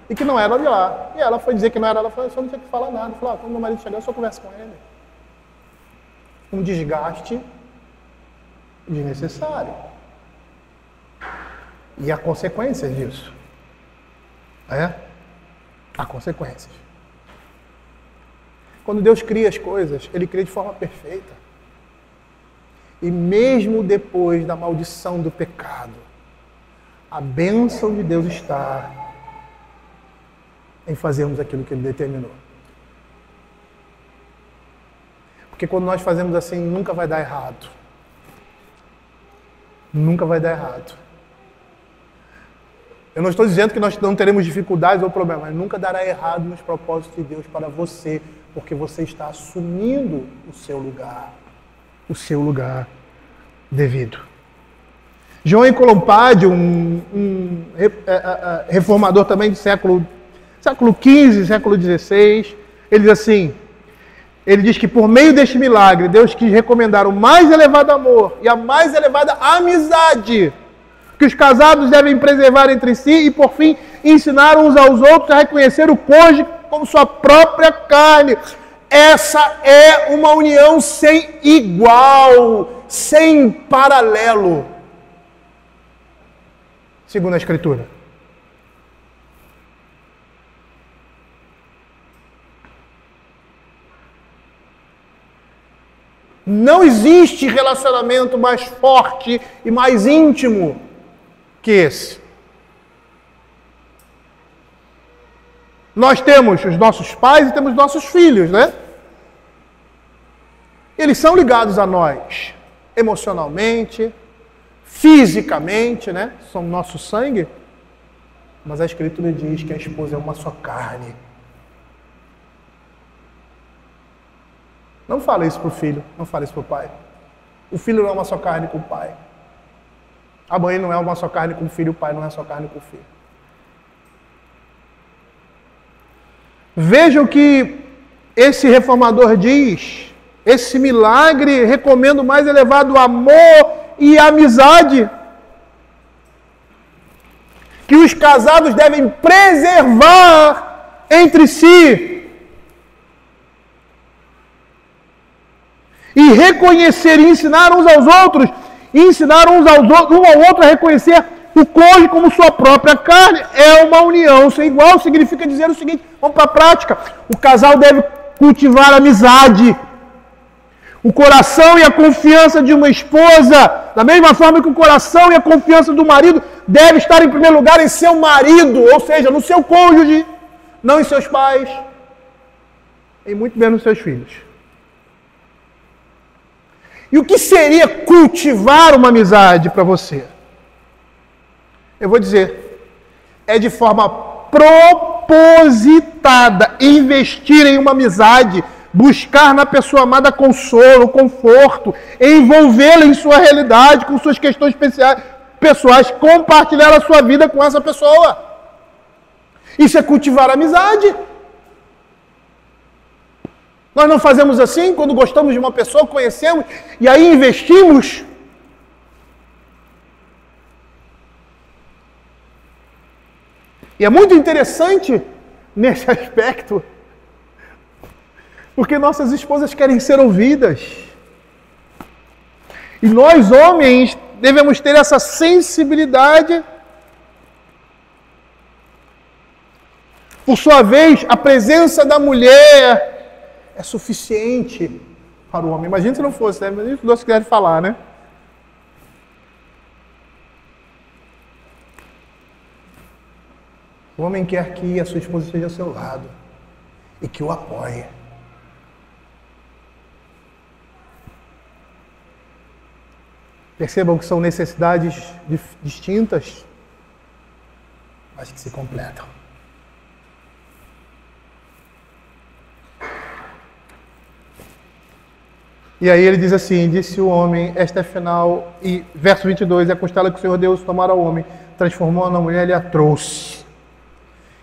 e que não era de lá. E ela foi dizer que não era, ela falou, eu só não tinha que falar nada. Falou, quando meu marido chegar, eu só converso com ele. Um desgaste desnecessário. E há consequências disso. Há consequências. Quando Deus cria as coisas, Ele cria de forma perfeita. E mesmo depois da maldição do pecado, a bênção de Deus está em fazermos aquilo que Ele determinou. Porque quando nós fazemos assim, nunca vai dar errado. Nunca vai dar errado. Eu não estou dizendo que nós não teremos dificuldades ou problemas, mas nunca dará errado nos propósitos de Deus para você, porque você está assumindo o seu lugar devido. João Colompade, um reformador também do século XV, século XVI, ele diz assim, ele diz que por meio deste milagre, Deus quis recomendar o mais elevado amor e a mais elevada amizade que os casados devem preservar entre si e, por fim, ensinar uns aos outros a reconhecer o cônjuge como sua própria carne. Essa é uma união sem igual, sem paralelo, segundo a Escritura. Não existe relacionamento mais forte e mais íntimo que esse. Nós temos os nossos pais e temos nossos filhos, né? Eles são ligados a nós emocionalmente, fisicamente, né? São nosso sangue. Mas a Escritura diz que a esposa é uma só carne. Não fala isso para o filho, não fala isso para o pai. O filho não é uma só carne com o pai. A mãe não é uma só carne com o filho, o pai não é só carne com o filho. Veja o que esse reformador diz. Esse milagre recomenda o mais elevado amor e amizade que os casados devem preservar entre si e reconhecer e ensinar uns aos outros, um ao outro a reconhecer o cônjuge como sua própria carne. É uma união sem igual. Significa dizer o seguinte, vamos para a prática, o casal deve cultivar amizade. O coração e a confiança de uma esposa, da mesma forma que o coração e a confiança do marido, deve estar em primeiro lugar em seu marido, ou seja, no seu cônjuge, não em seus pais, e muito menos nos seus filhos. E o que seria cultivar uma amizade para você? Eu vou dizer, é de forma propositada investir em uma amizade, buscar na pessoa amada consolo, conforto, envolvê-la em sua realidade, com suas questões pessoais, compartilhar a sua vida com essa pessoa. Isso é cultivar a amizade. Nós não fazemos assim quando gostamos de uma pessoa, conhecemos, e aí investimos. E é muito interessante nesse aspecto, porque nossas esposas querem ser ouvidas. E nós, homens, devemos ter essa sensibilidade. Por sua vez, a presença da mulher é suficiente para o homem. Imagina se não fosse, né? Mas os dois querem falar, né? O homem quer que a sua esposa esteja ao seu lado e que o apoie. Percebam que são necessidades distintas, mas que se completam. E aí ele diz assim, disse o homem, esta é final, e verso 22, é a costela que o Senhor Deus tomara ao homem, transformou na mulher e a trouxe.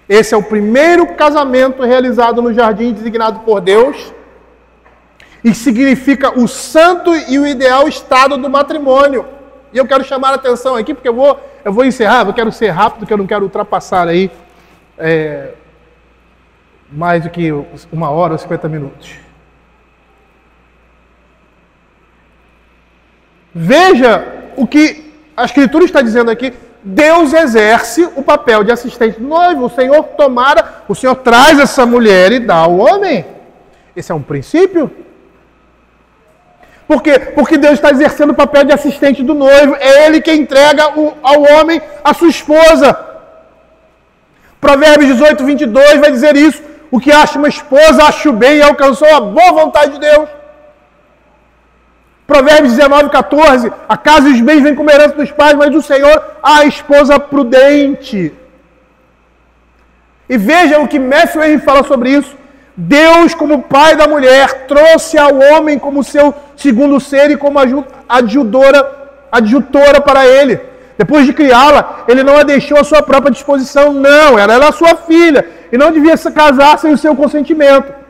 Esse é o primeiro casamento realizado no jardim designado por Deus e significa o santo e o ideal estado do matrimônio. E eu quero chamar a atenção aqui, porque eu vou encerrar, eu quero ser rápido, porque eu não quero ultrapassar aí mais do que 1 hora ou 50 minutos. Veja o que a Escritura está dizendo aqui. Deus exerce o papel de assistente do noivo. O Senhor traz essa mulher e dá ao homem. Esse é um princípio. Por quê? Porque Deus está exercendo o papel de assistente do noivo. É Ele que entrega ao homem a sua esposa. Provérbios 18, 22 vai dizer isso. O que acha uma esposa, acha o bem e alcançou a boa vontade de Deus. Provérbios 19, 14, a casa e os bens vêm como herança dos pais, mas do Senhor a esposa prudente. E veja o que Matthew Henry fala sobre isso. Deus, como pai da mulher, trouxe ao homem como seu segundo ser e como adjutora para ele. Depois de criá-la, ele não a deixou à sua própria disposição, não. Ela era sua filha e não devia se casar sem o seu consentimento.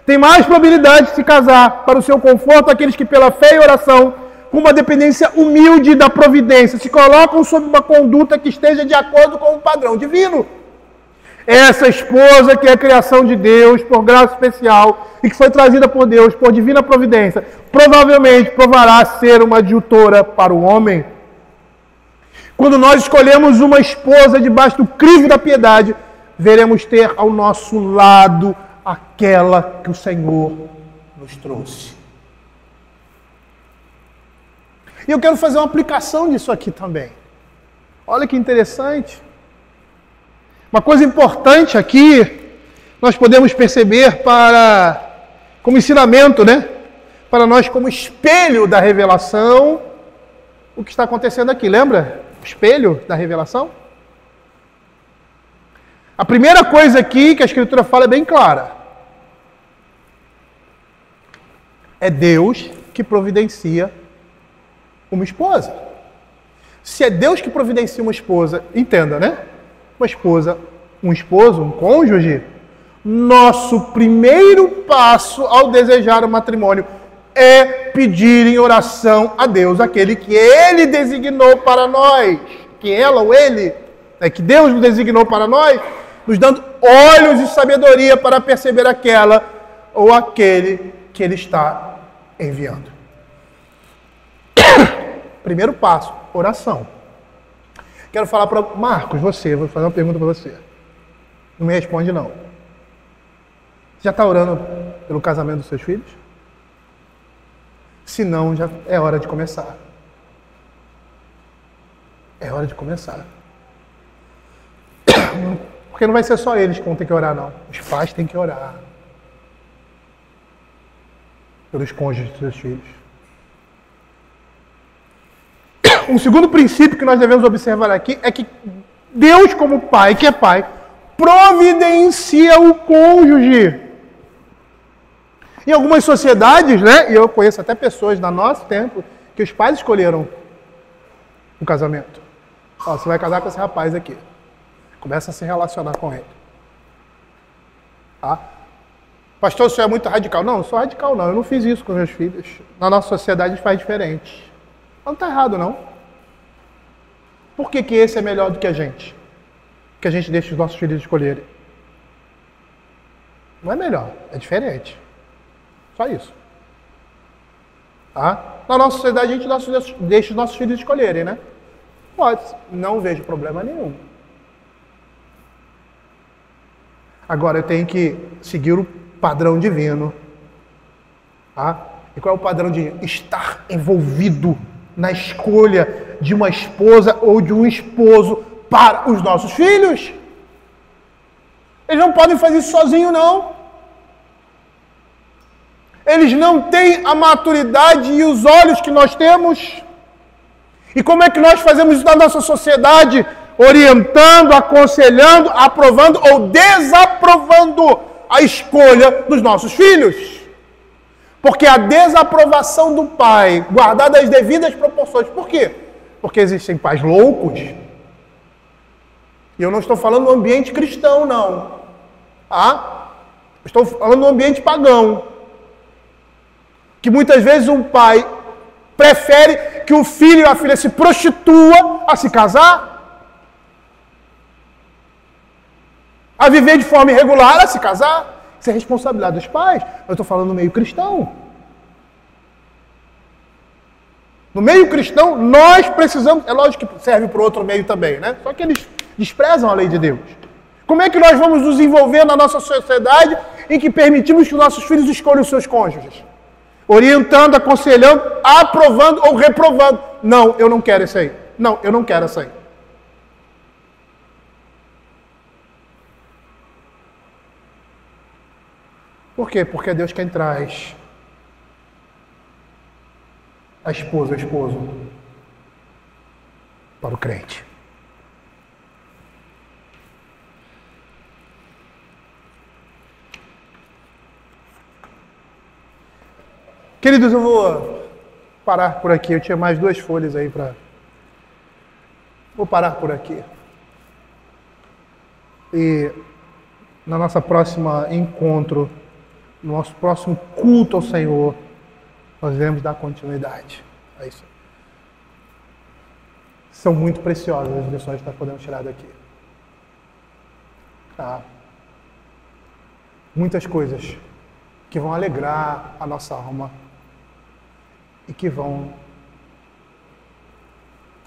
Tem mais probabilidade de se casar para o seu conforto aqueles que pela fé e oração, com uma dependência humilde da providência, se colocam sob uma conduta que esteja de acordo com o padrão divino. Essa esposa que é a criação de Deus por graça especial e que foi trazida por Deus por divina providência, provavelmente provará ser uma adjutora para o homem. Quando nós escolhemos uma esposa debaixo do crivo da piedade, veremos ter ao nosso lado aquela que o Senhor nos trouxe. E eu quero fazer uma aplicação disso aqui também. Olha que interessante. Uma coisa importante aqui, nós podemos perceber como ensinamento, né? Para nós como espelho da revelação, o que está acontecendo aqui. Lembra? O espelho da revelação? A primeira coisa aqui que a Escritura fala é bem clara. É Deus que providencia uma esposa. Se é Deus que providencia uma esposa, entenda, né? Uma esposa, um esposo, um cônjuge, nosso primeiro passo ao desejar o matrimônio é pedir em oração a Deus aquele que Ele designou para nós, que ela ou ele, que Deus nos designou para nós, nos dando olhos de sabedoria para perceber aquela ou aquele que Ele está enviando. Primeiro passo, oração. Quero falar para Marcos, vou fazer uma pergunta para você. Não me responde não. Já está orando pelo casamento dos seus filhos? Se não, já é hora de começar. É hora de começar. Porque não vai ser só eles que vão ter que orar, não. Os pais têm que orar pelos cônjuges dos seus filhos. Um segundo princípio que nós devemos observar aqui é que Deus, como Pai, que é Pai, providencia o cônjuge. Em algumas sociedades, né, e eu conheço até pessoas no nosso tempo, que os pais escolheram o casamento. Ó, você vai casar com esse rapaz aqui. Começa a se relacionar com ele. Tá? Pastor, o senhor é muito radical. Não, eu sou radical não, eu não fiz isso com meus filhos. Na nossa sociedade a gente faz diferente. Não está errado não. Por que esse é melhor do que a gente? Que a gente deixa os nossos filhos escolherem. Não é melhor, é diferente. Só isso. Tá? Na nossa sociedade a gente deixa os nossos filhos escolherem, né? Pode, não vejo problema nenhum. Agora eu tenho que seguir o padrão divino. Tá? E qual é o padrão divino? Estar envolvido na escolha de uma esposa ou de um esposo para os nossos filhos. Eles não podem fazer isso sozinhos, não. Eles não têm a maturidade e os olhos que nós temos. E como é que nós fazemos isso na nossa sociedade? Orientando, aconselhando, aprovando ou desaprovando a escolha dos nossos filhos. Porque a desaprovação do pai, guardada as devidas proporções. Por quê? Porque existem pais loucos. E eu não estou falando no ambiente cristão, não. Tá? Estou falando no ambiente pagão. Que muitas vezes um pai prefere que o filho e a filha se prostitua a se casar, a viver de forma irregular, a se casar. Isso é responsabilidade dos pais. Eu estou falando no meio cristão. No meio cristão, nós precisamos... É lógico que serve para o outro meio também, né? Só que eles desprezam a lei de Deus. Como é que nós vamos nos envolver na nossa sociedade em que permitimos que os nossos filhos escolham os seus cônjuges? Orientando, aconselhando, aprovando ou reprovando. Não, eu não quero isso aí. Não, eu não quero isso aí. Por quê? Porque é Deus quem traz a esposa, o esposo para o crente. Queridos, eu vou parar por aqui. Eu tinha mais 2 folhas aí para... Vou parar por aqui. E na nossa próxima encontro, no nosso próximo culto ao Senhor, nós iremos dar continuidade a isso. São muito preciosas as lições que nós podemos tirar daqui. Tá? Muitas coisas que vão alegrar a nossa alma e que vão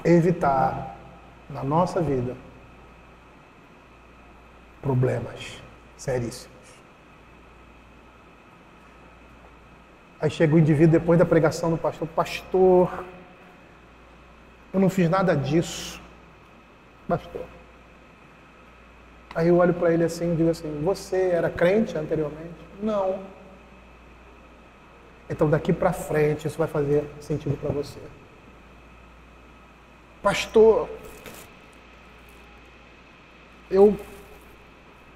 evitar na nossa vida problemas seríssimos. Aí chega o indivíduo depois da pregação do pastor, pastor, eu não fiz nada disso. pastor. Aí eu olho para ele assim e digo assim, você era crente anteriormente? Não. Então daqui para frente isso vai fazer sentido para você. Pastor, eu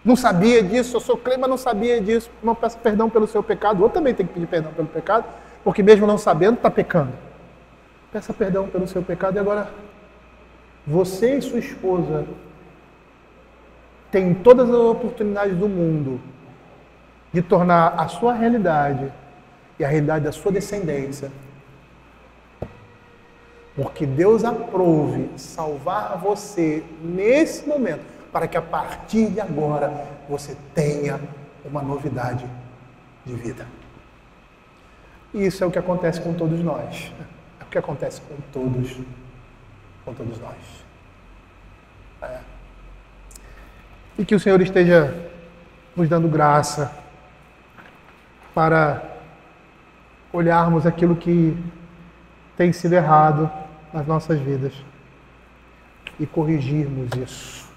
não sabia disso, eu sou crente, mas não sabia disso. Não peça perdão pelo seu pecado. Eu também tenho que pedir perdão pelo pecado, porque mesmo não sabendo, está pecando. Peça perdão pelo seu pecado. E agora, você e sua esposa têm todas as oportunidades do mundo de tornar a sua realidade e a realidade da sua descendência. Porque Deus aprove salvar você nesse momento, para que a partir de agora você tenha uma novidade de vida. E isso é o que acontece com todos nós. É o que acontece com todos nós. E que o Senhor esteja nos dando graça para olharmos aquilo que tem sido errado nas nossas vidas e corrigirmos isso.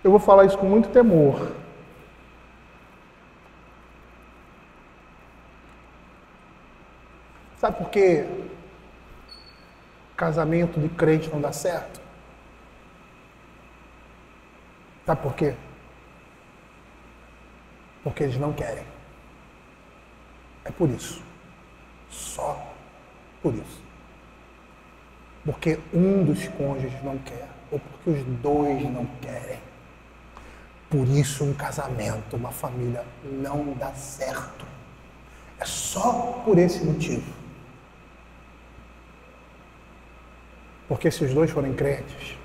Eu vou falar isso com muito temor. Sabe por que casamento de crente não dá certo? Sabe por quê? Porque eles não querem. É por isso. Só por isso. Porque um dos cônjuges não quer, ou porque os dois não querem. Por isso um casamento, uma família não dá certo. É só por esse motivo. Porque se os dois forem crentes,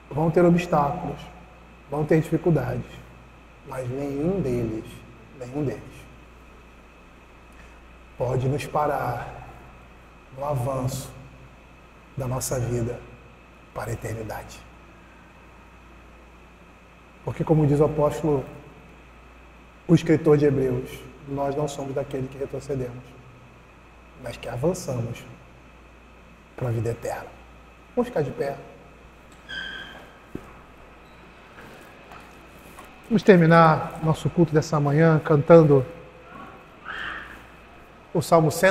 vão ter obstáculos, vão ter dificuldades, mas nenhum deles pode nos parar no avanço da nossa vida para a eternidade. Porque, como diz o apóstolo, o escritor de Hebreus, nós não somos daquele que retrocedemos, mas que avançamos para a vida eterna. Vamos ficar de pé. Vamos terminar nosso culto dessa manhã cantando o Salmo 100.